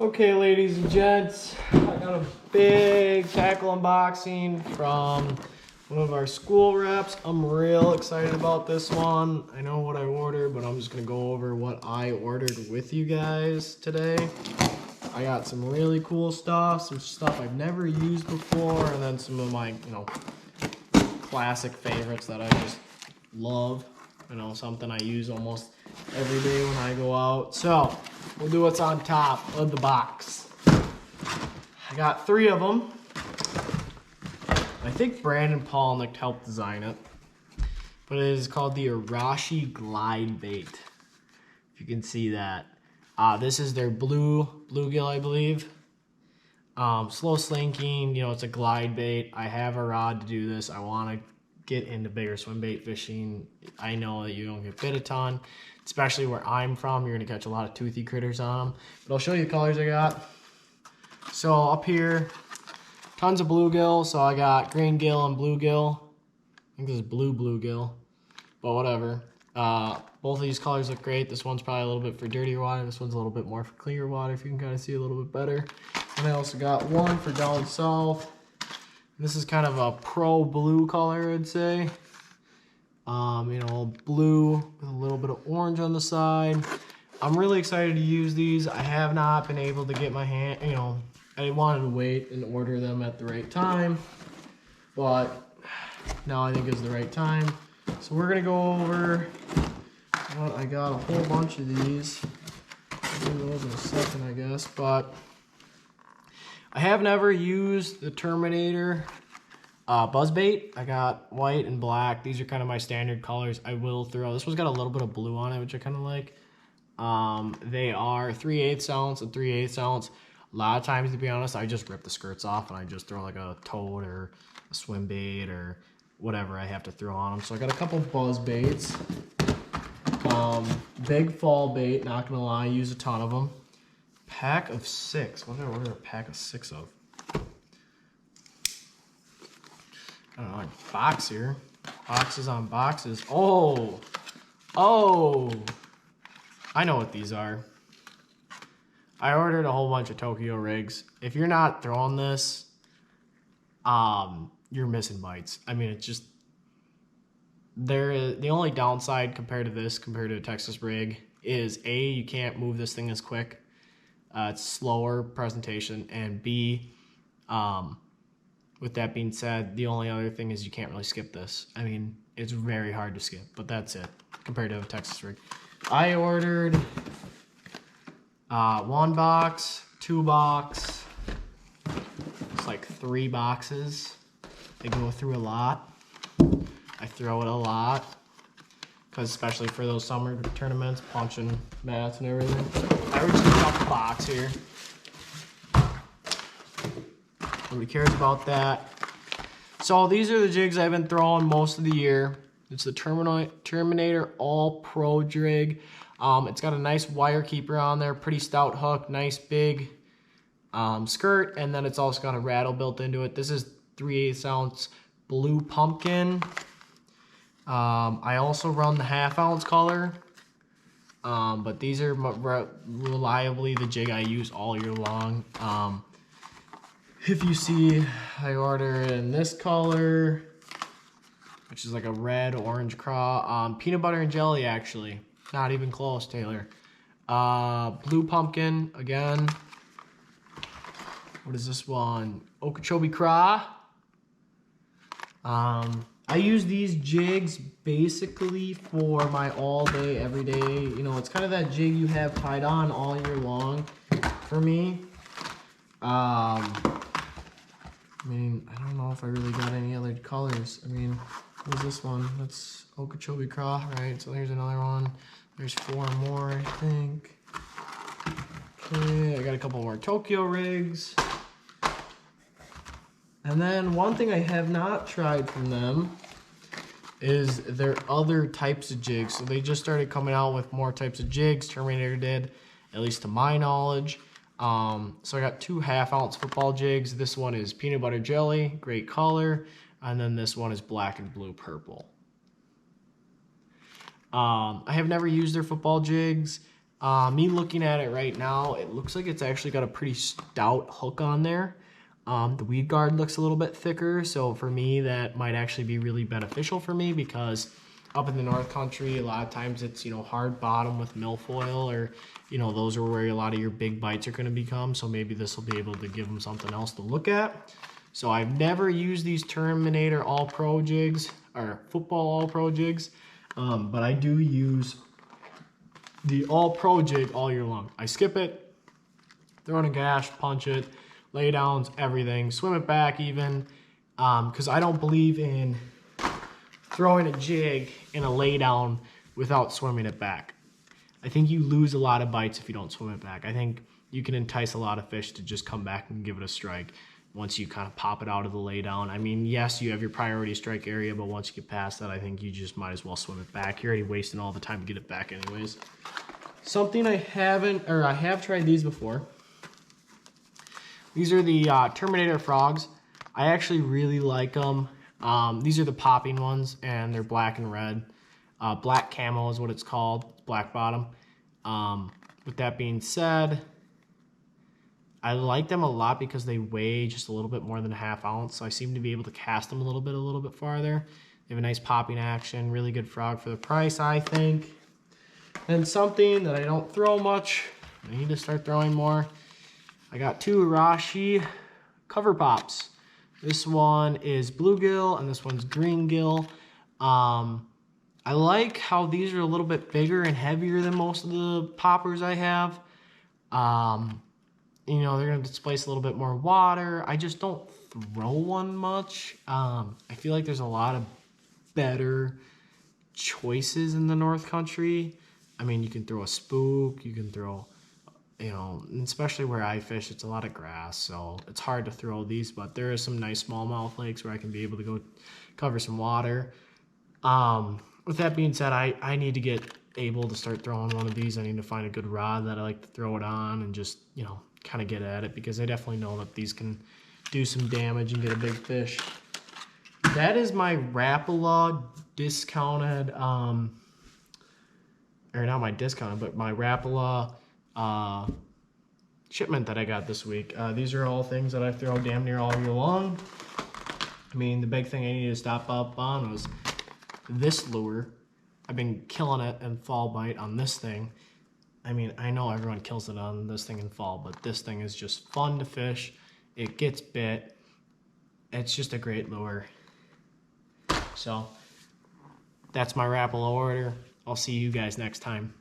Okay, ladies and gents, I got a big tackle unboxing from one of our school reps. I'm real excited about this one. I know what I ordered, but I'm just gonna go over what I ordered with you guys today. I got some really cool stuff, some stuff I've never used before, and then some of my, classic favorites that I just love. Something I use almost every day when I go out. So we'll do what's on top of the box. I got 3 of them. I think Brandon Polnick helped design it, but it is called the Arashi Glide Bait. If you can see that. This is their bluegill, I believe. Slow slinking, it's a glide bait. I have a rod to do this. I want to get into bigger swim bait fishing. I know that you don't get bit a ton, especially where I'm from. You're gonna catch a lot of toothy critters on them. But I'll show you the colors I got. So up here, tons of bluegill. So I got green gill and bluegill. I think this is blue bluegill, but whatever. Both of these colors look great. This one's probably a little bit for dirtier water. This one's a little bit more for clear water, if you can kind of see a little bit better. And I also got one for down south. This is kind of a pro blue color, I'd say. Blue with a little bit of orange on the side. I'm really excited to use these. I have not been able to get my hand, I wanted to wait and order them at the right time, but now I think is the right time. So we're gonna go over what I got. A whole bunch of these. I'll do those in a second, I guess, but I have never used the Terminator buzzbait. I got white and black. These are kind of my standard colors. I will throw, this one's got a little bit of blue on it, which I kind of like. They are 3/8 ounce and 3/8 ounce. A lot of times, to be honest, I just rip the skirts off and I just throw like a toad or a swim bait or whatever I have to throw on them. So I got a couple buzz baits. Big fall bait, not gonna lie, use a ton of them. Pack of 6. What did I order a pack of 6 of? I don't know, like box here. Boxes on boxes. Oh! I know what these are. I ordered a whole bunch of Tokyo rigs. If you're not throwing this, you're missing bites. I mean, it's just, the only downside compared to a Texas rig is A, you can't move this thing as quick. It's slower presentation, and B, with that being said, the only other thing is you can't really skip this. I mean, it's very hard to skip, but that's it compared to a Texas rig. I ordered 1 box, 2 box, it's like 3 boxes. They go through a lot. I throw it a lot, because especially for those summer tournaments, punching mats and everything. I already just got the box here. Nobody cares about that. So these are the jigs I've been throwing most of the year. It's the Terminator All Pro jig. It's got a nice wire keeper on there, pretty stout hook, nice big skirt, and then it's also got a rattle built into it. This is 3/8 ounce blue pumpkin. I also run the 1/2 ounce color, but these are reliably the jig I use all year long. If you see, I order in this color, which is like a red orange craw, peanut butter and jelly, actually, not even close, Taylor. Blue pumpkin again. What is this one? Okeechobee craw. I use these jigs basically for my all day, every day. It's kind of that jig you have tied on all year long for me. I don't know if I really got any other colors. What is this one? That's Okeechobee craw, right? So there's another one. There's 4 more, I think. Okay, I got a couple more Tokyo rigs. And then one thing I have not tried from them is their other types of jigs. So they just started coming out with more types of jigs. Terminator did, at least to my knowledge. So I got 2 1/2 ounce football jigs. This one is peanut butter jelly, great color. And then this one is black and blue purple. I have never used their football jigs. Me looking at it right now, it looks like it's actually got a pretty stout hook on there. The weed guard looks a little bit thicker, so for me that might actually be really beneficial for me, because up in the North Country a lot of times it's, you know, hard bottom with milfoil, or, you know, those are where a lot of your big bites are going to become. So maybe this will be able to give them something else to look at. So I've never used these Terminator All Pro jigs, or football All Pro jigs, but I do use the All Pro jig all year long. I skip it, throw in a gash, punch it, lay downs, everything, swim it back even, because I don't believe in throwing a jig in a lay down without swimming it back. I think you lose a lot of bites if you don't swim it back. I think you can entice a lot of fish to just come back and give it a strike once you kind of pop it out of the lay down. I mean, yes, you have your priority strike area, but once you get past that, I think you just might as well swim it back. You're already wasting all the time to get it back anyways. Something I have tried these before. These are the Terminator frogs. I actually really like them. These are the popping ones, and they're black and red. Black camo is what it's called, black bottom. With that being said, I like them a lot because they weigh just a little bit more than a ½ ounce, so I seem to be able to cast them a little bit farther. They have a nice popping action, really good frog for the price, I think. And something that I don't throw much, I need to start throwing more. I got 2 Arashi cover pops. This one is bluegill and this one's greengill. I like how these are a little bit bigger and heavier than most of the poppers I have. You know, they're going to displace a little bit more water. I just don't throw one much. I feel like there's a lot of better choices in the North Country. I mean, you can throw a spook, you can throw, you know, especially where I fish, it's a lot of grass, so it's hard to throw these, but there are some nice smallmouth lakes where I can be able to go cover some water. With that being said, I need to get able to start throwing one of these. I need to find a good rod that I like to throw it on and just, you know, kind of get at it, because I definitely know that these can do some damage and get a big fish. That is my Rapala discounted, or not my discounted, but my Rapala shipment that I got this week. These are all things that I throw damn near all year long. I mean, the big thing I needed to stop up on was this lure. I've been killing it in fall bite on this thing. I mean, I know everyone kills it on this thing in fall, but this thing is just fun to fish. It gets bit. It's just a great lure. So that's my Rapala order. I'll see you guys next time.